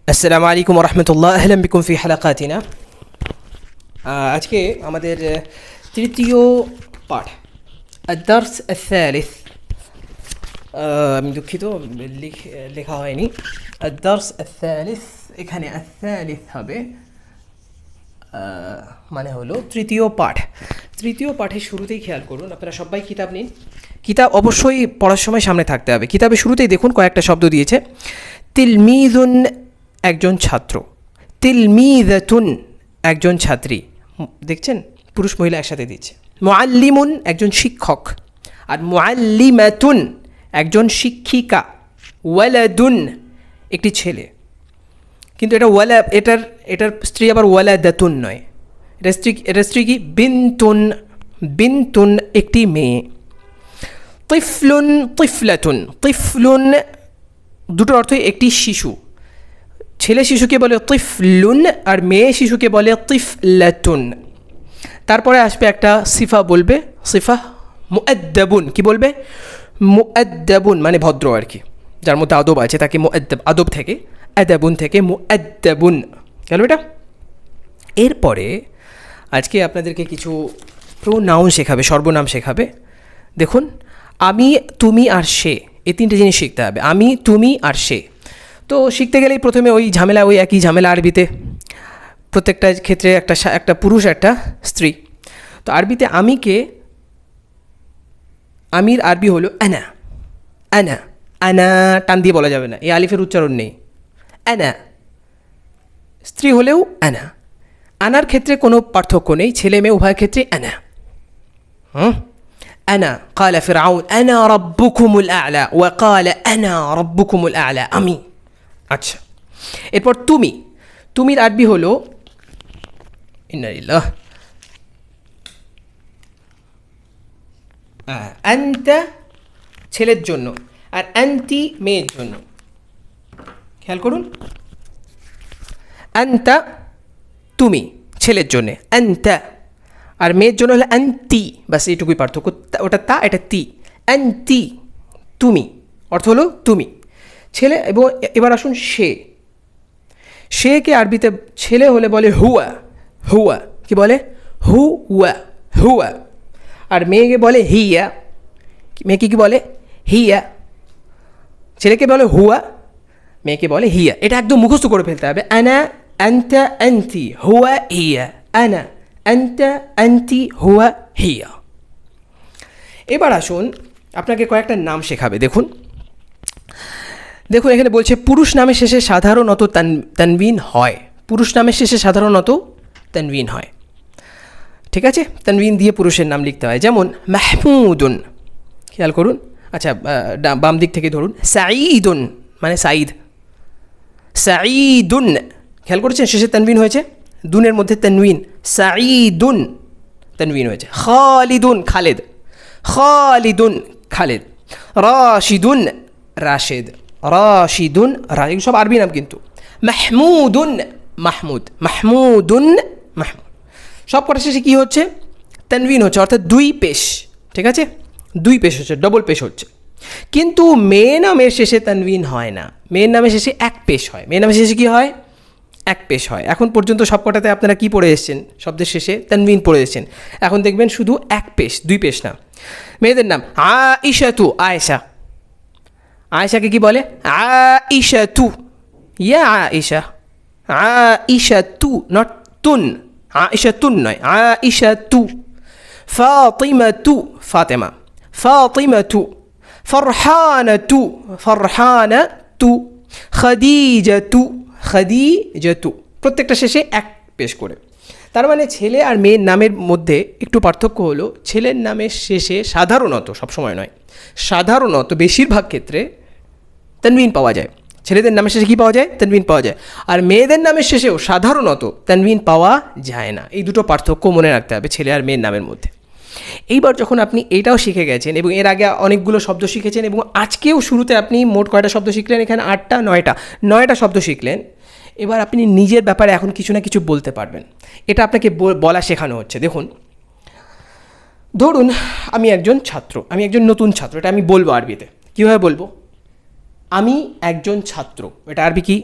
আসসালামু আলাইকুম রহমতুল্লাহ, আহলাম বিকুম ফি হালাকাতিনা। আজকে আমাদের তৃতীয় পাঠ আদ-দারস আস-সালিস। আমি দুঃখিত, লেখা হয়নি। আদ-দারস আস-সালিস, এখানে আস-সালিস হবে মানে হলো তৃতীয় পাঠ। তৃতীয় পাঠের শুরুতেই খেয়াল করুন, আপনারা সবাই কিতাব নিন। কিতাব অবশ্যই পড়ার সময় সামনে থাকতে হবে। কিতাবের শুরুতেই দেখুন কয়েকটা শব্দ দিয়েছে। তিলমিজুন, একজন ছাত্র। তিলমিজাতুন, একজন ছাত্রী। দেখছেন, পুরুষ মহিলা একসাথে দিচ্ছে। মুআল্লিমুন, একজন শিক্ষক। আর মুআল্লিমাতুন, একজন শিক্ষিকা। ওয়ালাদুন, একটি ছেলে। কিন্তু এটা এটার স্ত্রী আবার ওয়ালাদাতুন নয়। এটা স্ত্রী কি? বিনতুন। বিনতুন, একটি মেয়ে। তিফলুন, তিফলাতুন। তিফলুন দুটো অর্থই, একটি শিশু। ছেলে শিশুকে বলে তিফলুন, আর মেয়ে শিশুকে বলে তিফলাতুন। তারপরে আসবে একটা সিফা বলবে, সিফা মুআদ্দাবুন। কি বলবে? মুআদ্দাবুন মানে ভদ্র আর কি, যার মধ্যে আদব আছে তাকে মুআদ্দাব। আদব থেকে, আদাবুন থেকে মুআদ্দাবুন গেল এটা। এরপরে আজকে আপনাদেরকে কিছু প্রোনাউন শেখাবে, সর্বনাম শেখাবে। দেখুন, আমি, তুমি আর সে, এই তিনটে জিনিস শিখতে হবে। আমি, তুমি আর সে। তো শিখতে গেলেই প্রথমে ওই ঝামেলা, ওই একই ঝামেলা আরবিতে। প্রত্যেকটা ক্ষেত্রে একটা পুরুষ, একটা স্ত্রী। তো আরবিতে আমিকে, আমির আরবি হলো আনা। আনা, আনা টান দিয়ে বলা যাবে না, এই আলিফের উচ্চারণ নেই। আনা। স্ত্রী হলেও আনা। আনার ক্ষেত্রে কোনো পার্থক্য নেই, ছেলে মেয়ে উভয় ক্ষেত্রে আনা। আনা قال فرعون أنا ربكم الأعلى وقال أنا ربكم الأعلى, আমি। আচ্ছা, এরপর তুমি। তুমির আরবি হলো ইন্নালিল্লাহ। আনতা ছেলের জন্য, আর আনতি মেয়ের জন্য। খেয়াল করুন, আনতা তুমি ছেলের জন্য, আনতা। আর মেয়ের জন্য হলো আনতি, বাস এইটুকুই পার্থক্য। ওটা তা, এটা তি। আনতি, তুমি, অর্থ হলো তুমি। ছেলে। এবং এবার আসুন সে। সেকে আরবিতে ছেলে হলে বলে হুয়া। হুয়া কি বলে? হুয়া, হুয়া। আর মেয়েকে বলে হিয়া। মেয়েকে কি বলে? হিয়া। ছেলেকে বলে হুয়া, মেয়েকে বলে হিয়া। এটা একদম মুখস্থ করে ফেলতে হবে। আনা, আনতা, আনতি, হুয়া, হিয়া। আনা, আনতা, আনতি, হুয়া, হিয়া। এবার আসুন, আপনাকে কয়েকটা নাম শেখাবে। দেখুন দেখুন এখানে বলছে পুরুষ নামের শেষে সাধারণত তানবিন হয়। পুরুষ নামের শেষে সাধারণত তানবিন হয়, ঠিক আছে? তানবিন দিয়ে পুরুষের নাম লিখতে হয়। যেমন মাহমুদুন, খেয়াল করুন। আচ্ছা, বাম দিক থেকে ধরুন। সাঈদুন মানে সাঈদ। সাঈদুন, খেয়াল করেছেন শেষে তানবিন হয়েছে, দুনের মধ্যে তানবিন। সাঈদুন তানবিন হয়েছে। খালিদুন, খালেদ। খালিদুন, খালেদ। রাশিদুন, রাশেদ। রাশিদুন, রাশিদ সব আরবি নাম কিন্তু। মাহমুদুন, মাহমুদ। মাহমুদুন, মাহমুদ। সব কটা শেষে কী হচ্ছে? তানবিন হচ্ছে, অর্থাৎ দুই পেশ, ঠিক আছে? দুই পেশ হচ্ছে, ডবল পেশ হচ্ছে। কিন্তু মেয়ে নামের শেষে তানবিন হয় না, মেয়ের নামের শেষে এক পেশ হয়। মেয়ের নামের শেষে কী হয়? এক পেশ হয়। এখন পর্যন্ত সব কটাতে আপনারা কী পড়ে এসেছেন? শব্দের শেষে তানবিন পড়ে এসেছেন। এখন দেখবেন শুধু এক পেশ, দুই পেশ না। মেয়েদের নাম আয়েশাতু, আয়েশা। আয়েশাকে কি বলে? আয়েশাতু, ইয়া আয়েশা। আয়েশাতু, নট তুন। আয়েশাতুন নয়, আয়েশাতু। ফাতিমাতু, ফাতেমা। ফাতিমাতু। ফারহানাতু, ফারহানাতু। খাদিজাতু, খাদিজাতু। প্রত্যেকটা শেষে এক পেশ করে। তার মানে ছেলে আর মেয়ের নামের মধ্যে একটু পার্থক্য হলো, ছেলের নামের শেষে সাধারণত, সবসময় নয়, সাধারণত বেশিরভাগ ক্ষেত্রে তানবিন পাওয়া যায়। ছেলেদের নামের শেষে কী পাওয়া যায়? তানবিন পাওয়া যায়। আর মেয়েদের নামের শেষেও সাধারণত তানবিন পাওয়া যায় না। এই দুটো পার্থক্য মনে রাখতে হবে ছেলে আর মেয়ের নামের মধ্যে। এইবার যখন আপনি এটাও শিখে গেছেন এবং এর আগে অনেকগুলো শব্দ শিখেছেন এবং আজকেও শুরুতে আপনি মোট কয়টা শব্দ শিখলেন? এখানে 8টা 9টা শব্দ শিখলেন। এবার আপনি নিজের ব্যাপারে এখন কিছু না কিছু বলতে পারবেন। এটা আপনাকে বলা শেখানো হচ্ছে। দেখুন, ধরুন আমি একজন ছাত্র, আমি একজন নতুন ছাত্র। এটা আমি বলবো আরবিতে। কীভাবে বলবো? আমি একজন ছাত্র, এটা আরবি কি?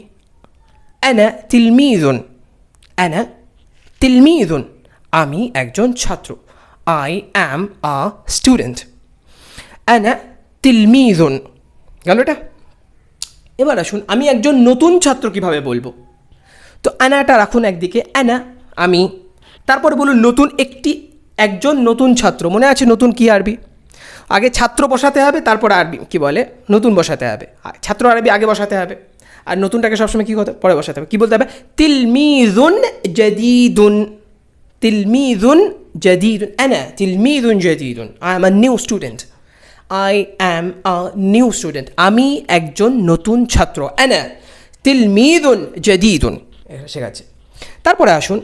আনা তিলমিজুন, আনা তিলমিজুন, আমি একজন ছাত্র। I am a student. আনা তিলমিজুন, গেল এটা। এবার আসুন আমি একজন নতুন ছাত্র কিভাবে বলবো। তো আনাটা রাখুন একদিকে, আনা আমি, তারপরে বলুন নতুন, একজন নতুন ছাত্র। মনে আছে নতুন কি আরবি? আগে ছাত্র বসাতে হবে, তারপর আরবি কি বলে নতুন বসাতে হবে। ছাত্র আরবি আগে বসাতে হবে, আর নতুনটাকে সবসময় কী করতে পরে বসাতে হবে। কী বলতে হবে? তিলমিজুন জাদিদুন, তিলমিজুন জাদিদুন, আনা তিলমিজুন জাদিদুন, I am a new student. I am a new student, আমি একজন নতুন ছাত্র। আনা তিলমিজুন জাদিদুন, শেখাচ্ছে। তারপরে আসুন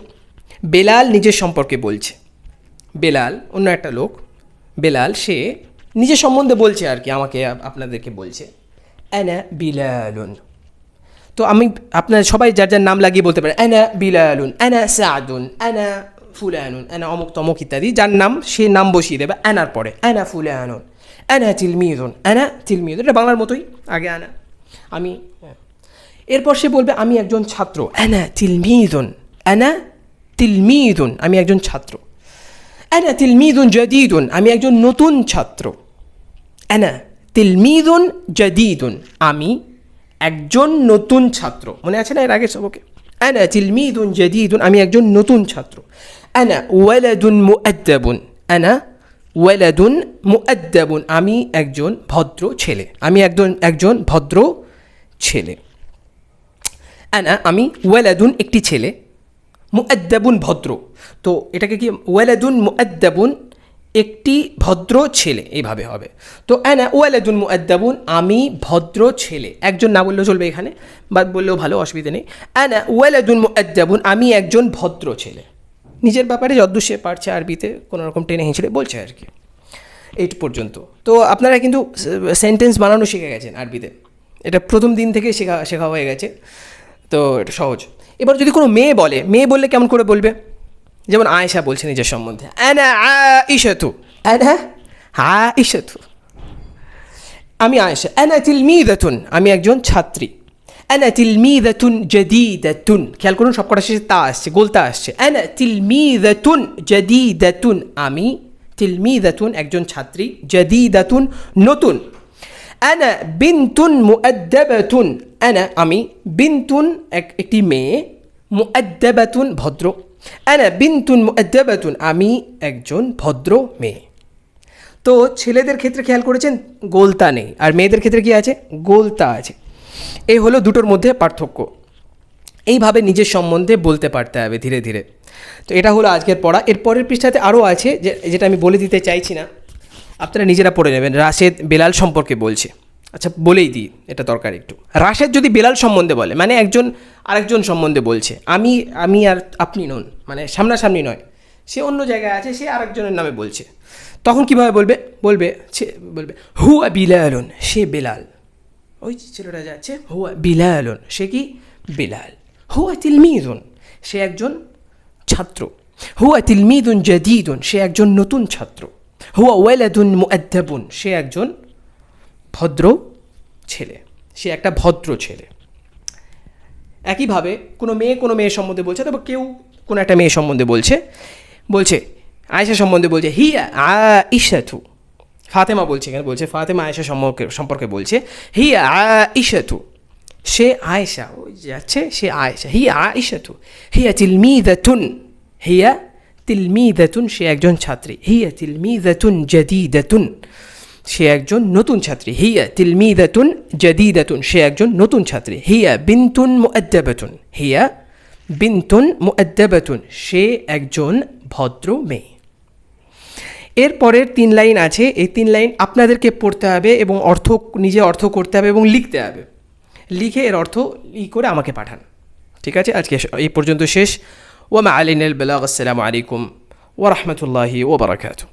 বেলাল নিজের সম্পর্কে বলছে। বেলাল অন্য একটা লোক, বেলাল সে নিজের সম্বন্ধে বলছে আর কি, আমাকে আপনাদেরকে বলছে আনা বিলালুন। তো আমি আপনার সবাই যার যার নাম লাগিয়ে বলতে পারে আনা বিলালুন, আনা সাদুন, আনা ফুলানুন, আনা অমুক তমুক ইত্যাদি, যার নাম সে নাম বসিয়ে দেবে আনার পরে। আনা ফুলানুন, আনা তিলমিজুন, আনা তিলমিজুন, এটা বাংলার মতোই, আগে আনা আমি, এরপর সে বলবে আমি একজন ছাত্র। আনা তিলমিজুন, আনা তিলমিজুন, আমি একজন ছাত্র। আনা তিলমিজুন জাদিদুন, আমি একজন নতুন ছাত্র। আনা তিলমিজুন জাদিদুন, আমি একজন নতুন ছাত্র। মনে আছে না এর আগে সবকে? আনা তিলমিজুন জাদিদুন, আমি একজন নতুন ছাত্র। আনা ওয়ালাদুন মুআদ্দাবুন, আনা ওয়ালাদুন মুআদ্দাবুন, আমি একজন ভদ্র ছেলে, আমি একজন ভদ্র ছেলে। আনা আমি, ওয়ালাদুন একটি ছেলে, মুআদ্দাবুন ভদ্র। তো এটাকে কি ওয়ালাদুন মুআদ্দাবুন একটি ভদ্র ছেলে, এইভাবে হবে। তো আনা ওয়ালাদুন মুআদ্দাবুন, আমি ভদ্র ছেলে। একজন না বললেও চলবে এখানে, বা বললেও ভালো, অসুবিধা নেই। আনা ওয়ালাদুন মুআদ্দাবুন, আমি একজন ভদ্র ছেলে। নিজের ব্যাপারে যদ্দূর সে পারছে আরবিতে কোনো রকম টেনে হিঁচড়ে বলছে আর কি, এই পর্যন্ত। তো আপনারা কিন্তু সেন্টেন্স বানানো শিখে গেছেন আরবিতে, এটা প্রথম দিন থেকে শেখা হয়ে গেছে, তো এটা সহজ। এবার যদি কোনো মেয়ে বলে, মেয়ে বললে কেমন করে বলবে? যেমন আয়েশা বলছে নিজের সম্বন্ধে, আনা আয়েশাতু, আনা আয়েশাতু, আমি আয়েশা। আনা তিলমিযাতুন, আমি একজন ছাত্রী। আনা তিলমিযাতুন জাদিদাতুন, খেয়াল করুন সবকটা শেষে তা আসছে, গোলতা আসছে। আনা তিলমিযাতুন জাদিদাতুন, আমি তিলমিযাতুন একজন ছাত্রী, জাদিদাতুন নতুন। আনা বিনতুন মুআদ্দাবাতুন, আনা আমি, বিনতুন একটি মেয়ে, মুআদ্দাবাতুন ভদ্র। আনা বিনতুন মুআদ্দাবাতুন, আমি একজন ভদ্র মেয়ে। তো ছেলেদের ক্ষেত্রে খেয়াল করেছেন গোলতা নেই, আর মেয়েদের ক্ষেত্রে কি আছে? গোলতা আছে। এই হলো দুটোর মধ্যে পার্থক্য। এইভাবে নিজের সম্বন্ধে বলতে পারতে হবে ধীরে ধীরে। তো এটা হলো আজকের পড়া। এর পরের পৃষ্ঠাতে আরও আছে, যেটা আমি বলে দিতে চাইছি না, আপনারা নিজেরা পড়ে নেবেন। রাশেদ বেলাল সম্পর্কে বলছে। আচ্ছা বলেই দিই, এটা দরকার একটু। রাশেদ যদি বেলাল সম্বন্ধে বলে, মানে একজন আরেকজন সম্বন্ধে বলছে, আমি আর আপনি নন, মানে সামনাসামনি নয়, সে অন্য জায়গায় আছে, সে আরেকজনের নামে বলছে, তখন কীভাবে বলবে? বলবে হুয়া বিলালুন, সে বেলাল। ওই ছেলেটা যাচ্ছে, হুয়া বিলালুন, সে কি? বেলাল। হুয়া তিলমিজুন, সে একজন ছাত্র। হুয়া তিলমিজুন জাদিদুন, সে একজন নতুন ছাত্র। হুয়া ওয়ালাদুন মুআদ্দাবুন, সে একজন ভদ্র ছেলে, সে একটা ভদ্র ছেলে। একইভাবে কোনো মেয়ে সম্বন্ধে বলছে, তবে কেউ কোনো একটা মেয়ে সম্বন্ধে বলছে আয়েশা সম্বন্ধে বলছে হিয়া আয়েশাতু। ফাতেমা বলছে, এখানে বলছে ফাতেমা আয়েশা সম্পর্কে বলছে হিয়া আয়েশাতু, সে আয়েশা। ওই যাচ্ছে, সে আয়েশা। হিয়া আয়েশাতু, হিয়া তিলমিযাতুন, হিয়া তিলমিযাতুন, সে একজন ছাত্রী। হিয়া তিলমিযাতুন জাদিদাতুন, সে একজন নতুন ছাত্রী। হিয়া তিলমিযাতুন জাদিদাতুন, সে একজন নতুন ছাত্রী। হিয়া বিনতুন মুআদ্দাবাতুন, হিয়া বিনতুন মুআদ্দাবাতুন, সে একজন ভদ্র মেয়ে। এর পরের 3 লাইন আছে, এই 3 লাইন আপনাদেরকে পড়তে হবে এবং নিজে অর্থ করতে হবে এবং লিখতে হবে। লিখে এর অর্থ করে আমাকে পাঠান। ঠিক আছে, আজকে এই পর্যন্ত শেষ। ওয়া মা আলাইনাল বালাগ। আসসালামু আলাইকুম ওয়া রাহমাতুল্লাহি ওয়া বারাকাতুহু।